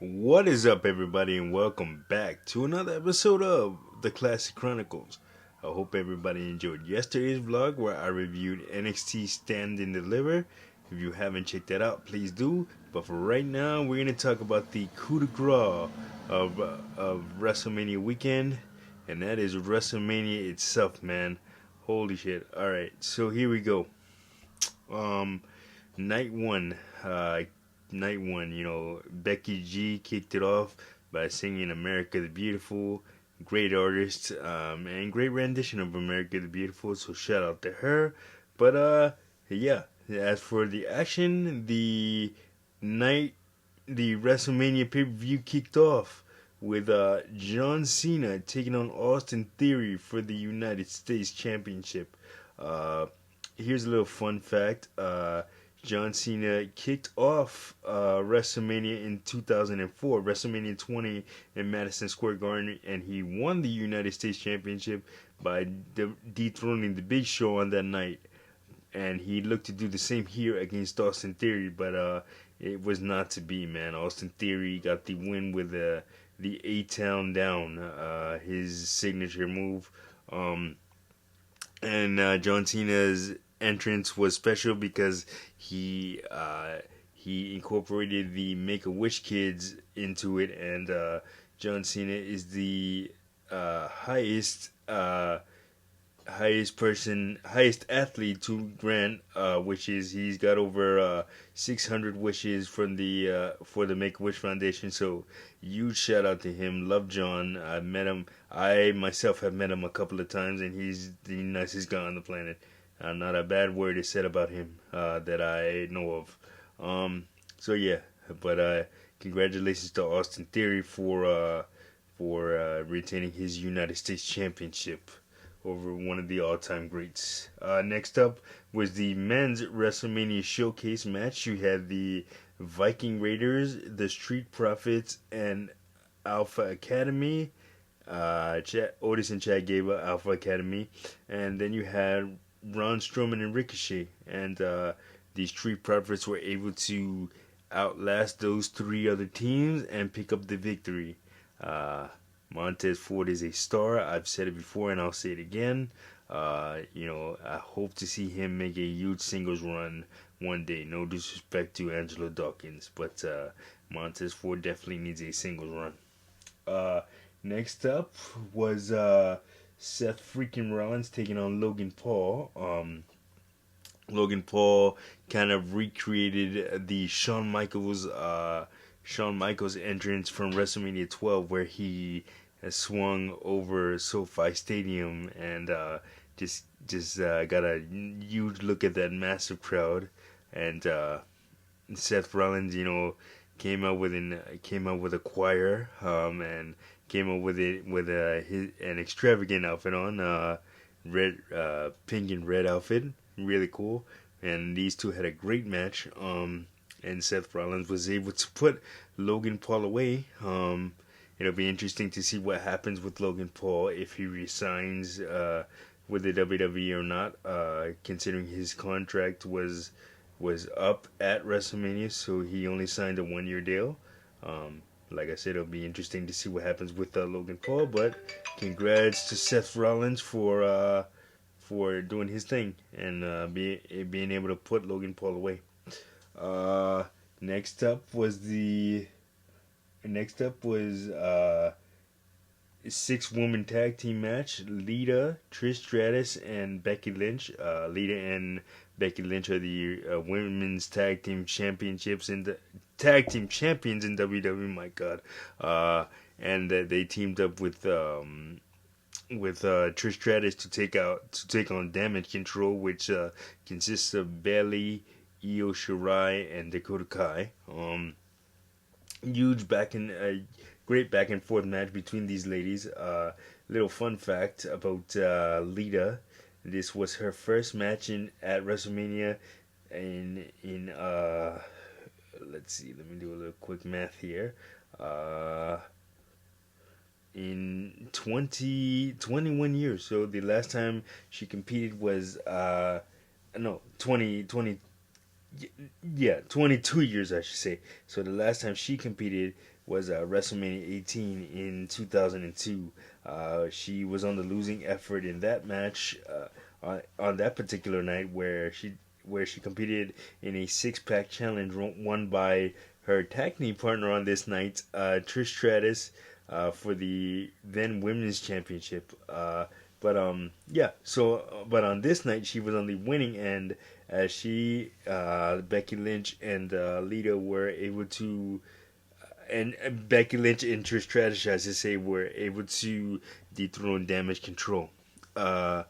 What is up, everybody, and welcome back to another episode of the Classic Chronicles. I hope everybody enjoyed yesterday's vlog where I reviewed NXT Stand and Deliver. If you haven't checked that out, please do. But for right now, we're going to talk about the coup de grace of WrestleMania weekend, and that is WrestleMania itself, man. Holy shit. Alright, so here we go. Um, night one. Night one, Becky G kicked it off by singing America the Beautiful. Great artist, and great rendition of America the Beautiful, so shout out to her. But, yeah, as for the action, the WrestleMania pay-per-view kicked off with John Cena taking on Austin Theory for the United States Championship. Uh, Here's a little fun fact. John Cena kicked off WrestleMania in 2004, WrestleMania 20 in Madison Square Garden, and he won the United States Championship by dethroning the Big Show on that night. And he looked to do the same here against Austin Theory, but it was not to be, man. Austin Theory got the win with the A-Town Down, his signature move. And John Cena's entrance was special because he incorporated the Make a Wish kids into it, and John Cena is the highest athlete to grant wishes. He's got over 600 wishes from the for the Make a Wish Foundation. So huge shout out to him. Love John. I met him. I myself have met him a couple of times, and he's the nicest guy on the planet. Not a bad word is said about him that I know of. So yeah, but congratulations to Austin Theory for retaining his United States Championship over one of the all-time greats. Next up was the men's WrestleMania Showcase match. You had the Viking Raiders, the Street Profits, and Alpha Academy. Otis and Chad Gable, Alpha Academy, and then you had Braun Strowman and Ricochet, and the Street Profits were able to outlast those three other teams and pick up the victory. Montez Ford is a star. I've said it before and I'll say it again. I hope to see him make a huge singles run one day. No disrespect to Angelo Dawkins, but Montez Ford definitely needs a singles run. Next up was Seth freaking Rollins taking on Logan Paul. Logan Paul kind of recreated the Shawn Michaels entrance from WrestleMania 12, where he swung over SoFi Stadium and just got a huge look at that massive crowd. And Seth Rollins, came out with a choir, and came up with an extravagant outfit on, red, pink and red outfit, really cool. And these two had a great match. And Seth Rollins was able to put Logan Paul away. It'll be interesting to see what happens with Logan Paul if he resigns with the WWE or not, considering his contract was up at WrestleMania, so he only signed a 1-year deal. Like I said, it'll be interesting to see what happens with Logan Paul. But congrats to Seth Rollins for doing his thing and being able to put Logan Paul away. Next up was a 6-woman tag team match. Lita, Trish Stratus, and Becky Lynch. Lita and Becky Lynch are the women's tag team championships in the tag team champions in WWE. My God, and they teamed up with Trish Stratus to take on Damage Control, which consists of Bayley, Io Shirai, and Dakota Kai. Huge great back and forth match between these ladies. Little fun fact about Lita: this was her first match at WrestleMania. In let's see, let me do a little quick math here. In 21 years. So the last time she competed was 20 Yeah, 22 years, I should say. So the last time she competed was WrestleMania 18 in 2002. She was on the losing effort in that match on that particular night where she competed in a six-pack challenge won by her tag team partner on this night, Trish Stratus, for the then women's championship. But on this night she was on the winning end as Becky Lynch and Lita were able to, and Becky Lynch and Trish Stratus, I should say, were able to dethrone Damage Control. Uh,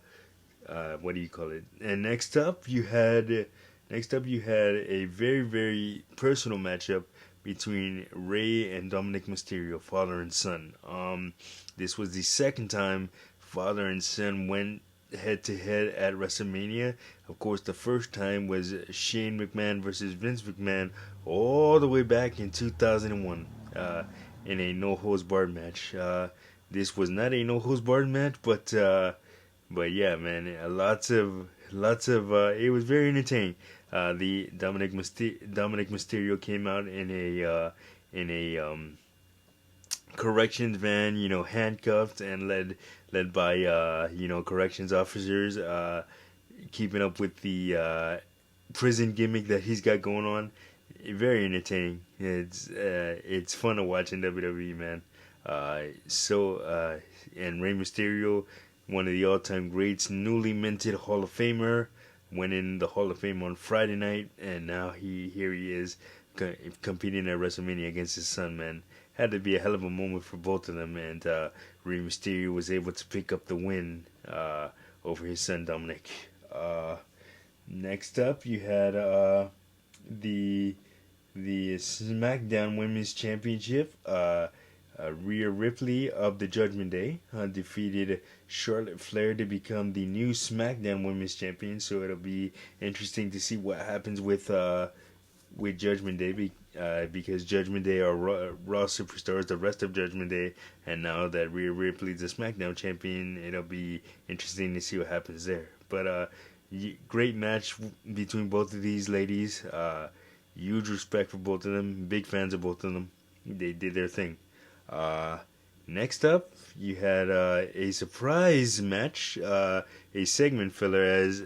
what do you call it? And next up you had a very very personal matchup between Rey and Dominic Mysterio, father and son. This was the second time father and son went head to head at WrestleMania. Of course, the first time was Shane McMahon versus Vince McMahon all the way back in 2001 in a no holds barred match. This was not a no holds barred match, but yeah, man, lots of it was very entertaining. The Dominic Mysterio came out in a corrections van, handcuffed and led by corrections officers, keeping up with the prison gimmick that he's got going on. Very entertaining. It's fun to watch in WWE, man. And Rey Mysterio, one of the all-time greats, newly minted Hall of Famer, went in the Hall of Fame on Friday night, and now here he is competing at WrestleMania against his son, man. Had to be a hell of a moment for both of them, and Rey Mysterio was able to pick up the win over his son Dominic. Next up, you had the SmackDown Women's Championship. Rhea Ripley of the Judgment Day defeated Charlotte Flair to become the new SmackDown Women's Champion. So it'll be interesting to see what happens with Judgment Day, because Judgment Day are Raw superstars, the rest of Judgment Day, and now that Rhea Ripley's the SmackDown champion, it'll be interesting to see what happens there. But great match between both of these ladies. Huge respect for both of them. Big fans of both of them. They did their thing. Next up, you had a surprise match, a segment filler, as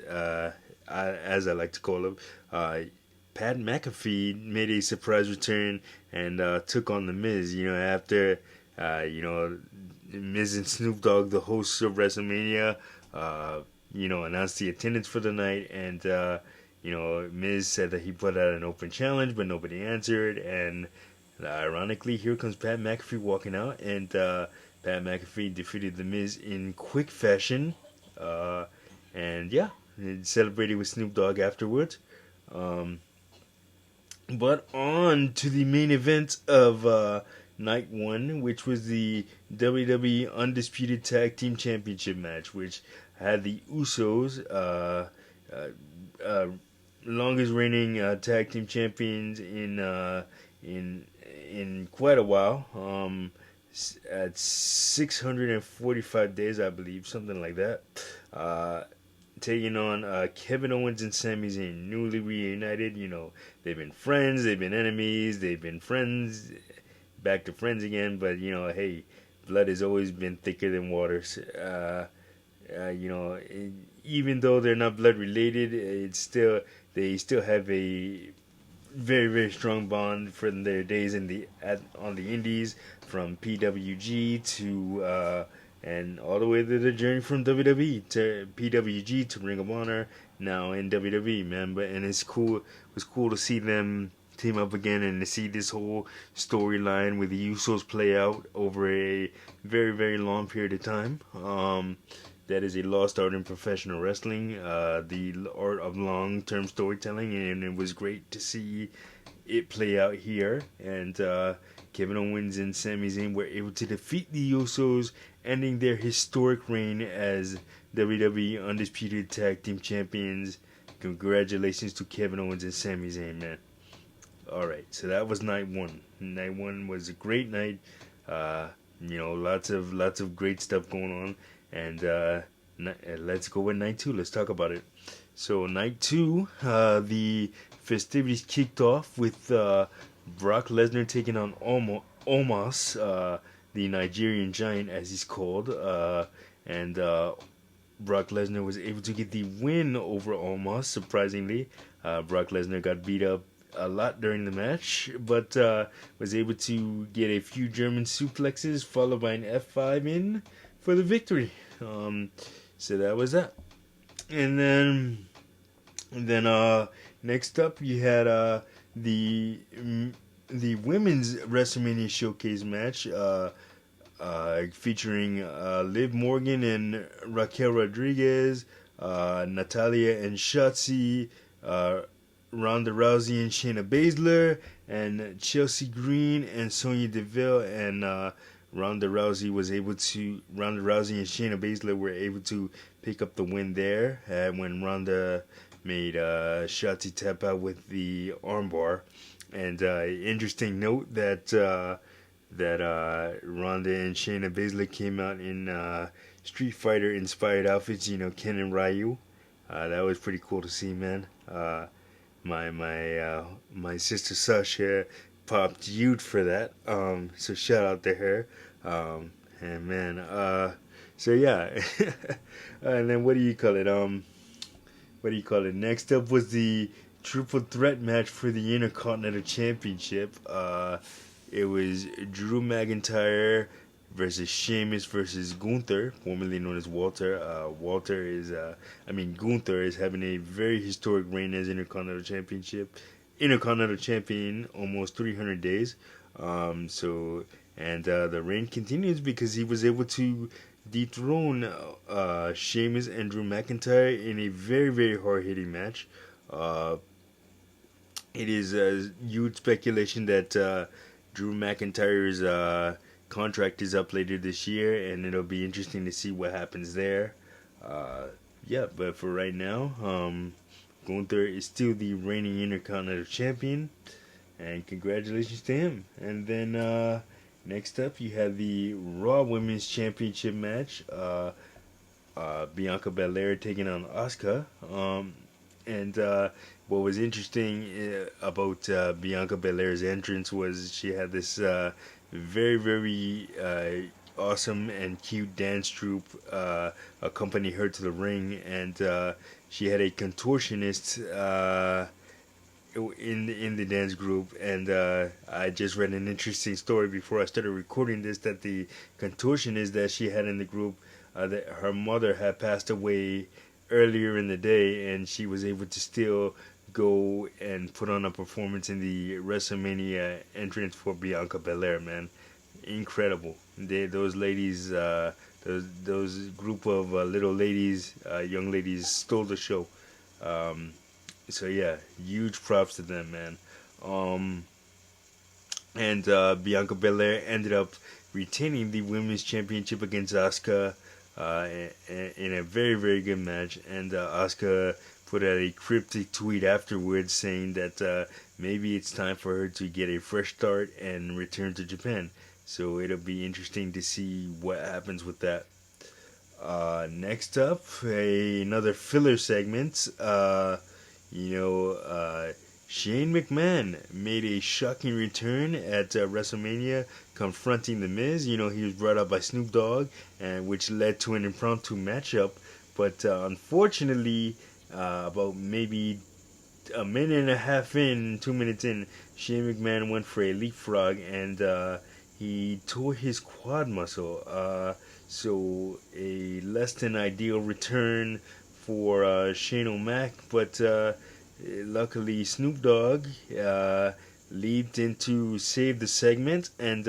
I like to call him. Pat McAfee made a surprise return and took on The Miz. After Miz and Snoop Dogg, the hosts of WrestleMania, announced the attendance for the night, and Miz said that he put out an open challenge, but nobody answered, and ironically, here comes Pat McAfee walking out, and Pat McAfee defeated The Miz in quick fashion, and celebrated with Snoop Dogg afterwards. But on to the main event of night one, which was the WWE Undisputed Tag Team Championship match, which had the Usos, longest reigning tag team champions in quite a while, at 645 days, I believe, something like that, taking on Kevin Owens and Sami Zayn, newly reunited. They've been friends, they've been enemies, they've been friends, back to friends again, but hey, blood has always been thicker than waters. Even though they're not blood related, they still have a very very strong bond from their days on the indies, from PWG to and all the way to the journey from WWE to PWG to Ring of Honor, now in WWE, man. And it was cool to see them team up again and to see this whole storyline with the Usos play out over a very very long period of time. That is a lost art in professional wrestling, the art of long-term storytelling, and it was great to see it play out here. And Kevin Owens and Sami Zayn were able to defeat the Usos, ending their historic reign as WWE Undisputed Tag Team Champions. Congratulations to Kevin Owens and Sami Zayn, man. Alright, so that was night one. Night one was a great night. Lots of great stuff going on. And let's go with night two. Let's talk about it. So night two, the festivities kicked off with Brock Lesnar taking on Omos, the Nigerian giant, as he's called, and Brock Lesnar was able to get the win over Omos. Surprisingly, Brock Lesnar got beat up a lot during the match, but was able to get a few German suplexes followed by an F5 in for the victory. So that was that. And then next up you had the women's WrestleMania showcase match featuring Liv Morgan and Raquel Rodriguez, Natalia and Shotzi, Ronda Rousey and Shayna Baszler, and Chelsea Green and Sonya Deville, and Ronda Rousey and Shayna Baszler were able to pick up the win there when Ronda made Shotzi tap out with the armbar. And interesting note that Ronda and Shayna Baszler came out in Street Fighter inspired outfits. Ken and Ryu. That was pretty cool to see, man. My sister Sasha popped huge for that. So shout out to her. And man, so yeah. And then what do you call it? Next up was the triple threat match for the Intercontinental Championship. It was Drew McIntyre versus Sheamus versus Gunther, formerly known as Walter. Gunther is having a very historic reign as Intercontinental Champion, almost 300 days. The reign continues because he was able to dethrone Sheamus and Drew McIntyre in a very, very hard-hitting match. It is huge speculation that Drew McIntyre's contract is up later this year, and it'll be interesting to see what happens there. But for right now, Gunther is still the reigning Intercontinental Champion, and congratulations to him. And then next up, you have the Raw Women's Championship match. Bianca Belair taking on Asuka. What was interesting about Bianca Belair's entrance was she had this very, very awesome and cute dance troupe accompany her to the ring, and she had a contortionist in the dance group. And I just read an interesting story before I started recording this, that the contortionist that she had in the group, that her mother had passed away earlier in the day, and she was able to still go and put on a performance in the WrestleMania entrance for Bianca Belair, man. Incredible. Those ladies, those group of little ladies, young ladies, stole the show. So yeah, huge props to them, man. Bianca Belair ended up retaining the Women's Championship against Asuka in a very, very good match. And Asuka put out a cryptic tweet afterwards saying that maybe it's time for her to get a fresh start and return to Japan. So it'll be interesting to see what happens with that. Next up, another filler segment. Shane McMahon made a shocking return at WrestleMania, confronting The Miz. He was brought up by Snoop Dogg, and which led to an impromptu matchup. But unfortunately, about maybe a minute and a half in, 2 minutes in, Shane McMahon went for a leapfrog, and he tore his quad muscle. So a less than ideal return for Shane O'Mac, but luckily Snoop Dogg leaped in to save the segment, and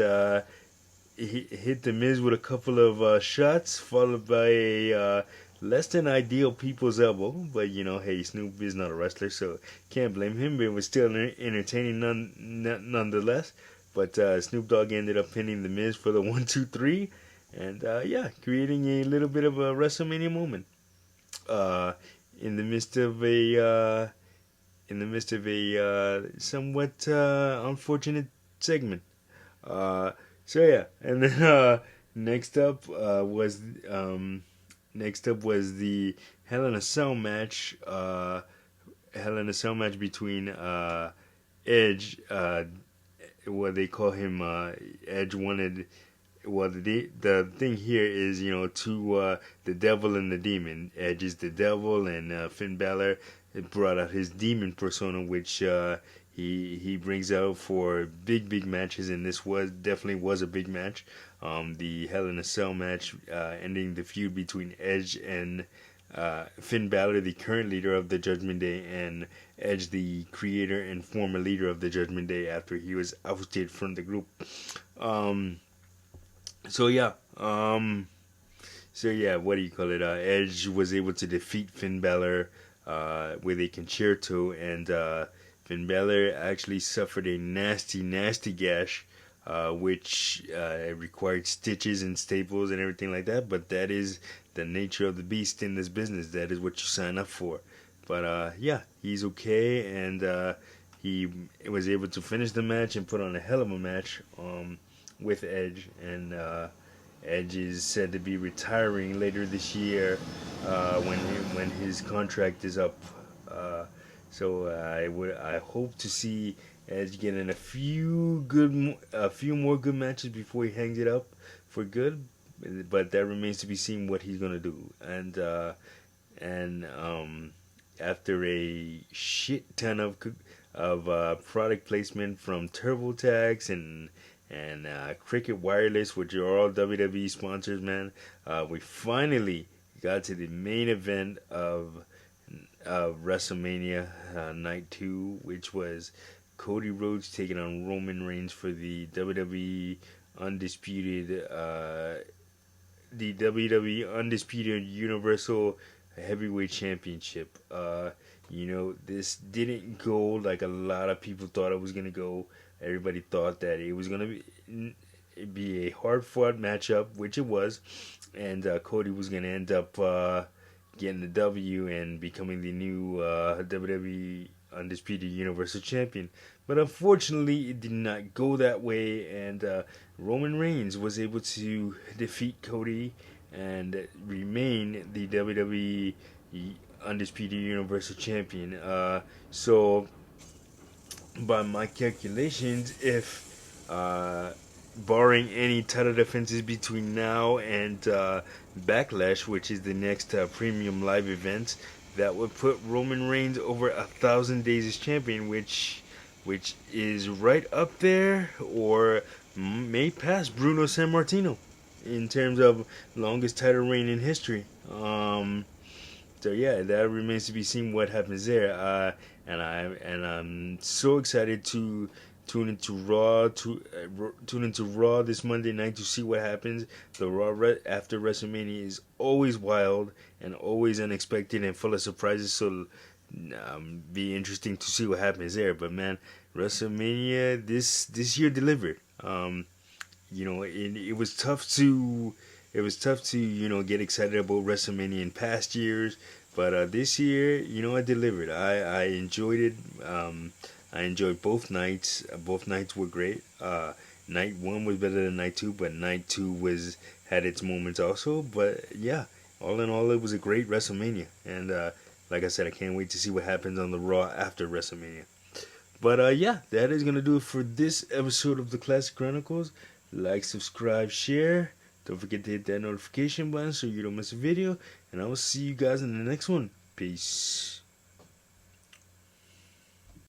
he hit The Miz with a couple of shots, followed by a less than ideal people's elbow. But hey, Snoop is not a wrestler, so can't blame him. But it was still entertaining nonetheless. But Snoop Dogg ended up pinning The Miz for the 1, 2, 3, and creating a little bit of a WrestleMania moment. In the midst of a somewhat unfortunate segment. And then next up was Next up was the Hell in a Cell match. Hell in a Cell match between Edge. What they call him. Edge wanted. Well, the thing here is, the devil and the demon. Edge is the devil, and Finn Balor brought out his demon persona, which he brings out for big matches, and this definitely was a big match. The Hell in a Cell match, ending the feud between Edge and Finn Balor, the current leader of the Judgment Day, and Edge, the creator and former leader of the Judgment Day, after he was ousted from the group. So yeah, what do you call it? Edge was able to defeat Finn Balor with a concerto, and Finn Balor actually suffered a nasty gash, which required stitches and staples and everything like that. But that is the nature of the beast in this business. That is what you sign up for. But yeah, he's okay, and he was able to finish the match and put on a hell of a match. With Edge, and Edge is said to be retiring later this year when his contract is up. So I hope to see Edge getting a few more good matches before he hangs it up for good. But that remains to be seen what he's gonna do. And after a shit ton of product placement from TurboTax and Cricket Wireless, which are all WWE sponsors, man. We finally got to the main event of WrestleMania Night 2, which was Cody Rhodes taking on Roman Reigns for the WWE Undisputed Universal Heavyweight Championship. This didn't go like a lot of people thought it was gonna go. Everybody thought that it was going to be a hard-fought matchup, which it was, and Cody was going to end up getting the W and becoming the new WWE Undisputed Universal Champion. But unfortunately, it did not go that way, and Roman Reigns was able to defeat Cody and remain the WWE Undisputed Universal Champion. So by my calculations, if barring any title defenses between now and Backlash, which is the next premium live event, that would put Roman Reigns over 1,000 days as champion, which is right up there, or may pass Bruno Sammartino in terms of longest title reign in history. So yeah, that remains to be seen what happens there. And I'm so excited to tune into Raw this Monday night to see what happens. The Raw after WrestleMania is always wild and always unexpected and full of surprises. So be interesting to see what happens there. But man, WrestleMania this year delivered. It was tough to get excited about WrestleMania in past years, but this year, I delivered. I enjoyed it. I enjoyed both nights. Both nights were great. Night 1 was better than night 2, but night 2 had its moments also. But yeah, all in all, it was a great WrestleMania, and like I said, I can't wait to see what happens on the Raw after WrestleMania. But yeah, that is gonna do it for this episode of the Classic Chronicles. Like, subscribe, share. Don't forget to hit that notification button so you don't miss a video. And I will see you guys in the next one. Peace.